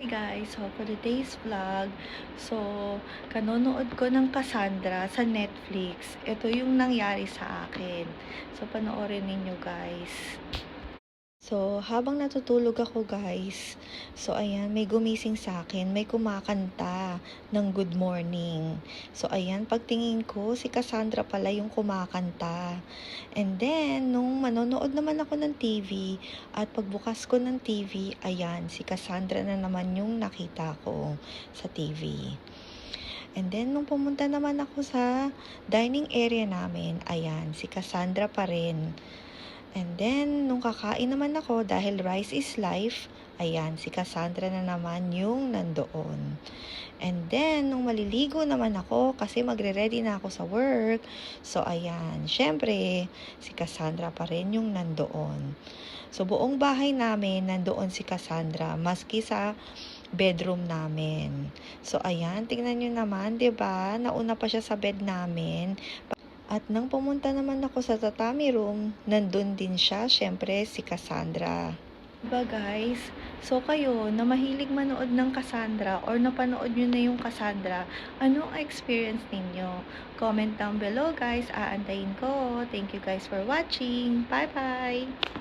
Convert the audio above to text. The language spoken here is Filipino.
Hey guys, so for today's vlog, so kanonood ko ng Cassandra sa Netflix. Ito yung nangyari sa akin. So panoorin ninyo guys. So habang natutulog ako guys, so ayan, may gumising sa akin, may kumakanta ng good morning. So ayan, pagtingin ko, si Cassandra pala yung kumakanta. And then, nung manonood naman ako ng TV, at pagbukas ko ng TV, ayan, si Cassandra na naman yung nakita ko sa TV. And then, nung pumunta naman ako sa dining area namin, ayan, si Cassandra pa rin. And then, nung kakain naman ako, dahil rice is life, ayan, si Cassandra na naman yung nandoon. And then, nung maliligo naman ako, kasi magre-ready na ako sa work, so ayan, syempre, si Cassandra pa rin yung nandoon. So, buong bahay namin, nandoon si Cassandra, maski sa bedroom namin. So, ayan, tingnan nyo naman, 'di ba? Nauna pa siya sa bed namin. At nang pumunta naman ako sa tatami room, nandun din siya, syempre si Cassandra. Diba guys? So kayo, na mahilig manood ng Cassandra or napanood nyo na yung Cassandra, anong experience ninyo? Comment down below guys, aantayin ko. Thank you guys for watching. Bye bye!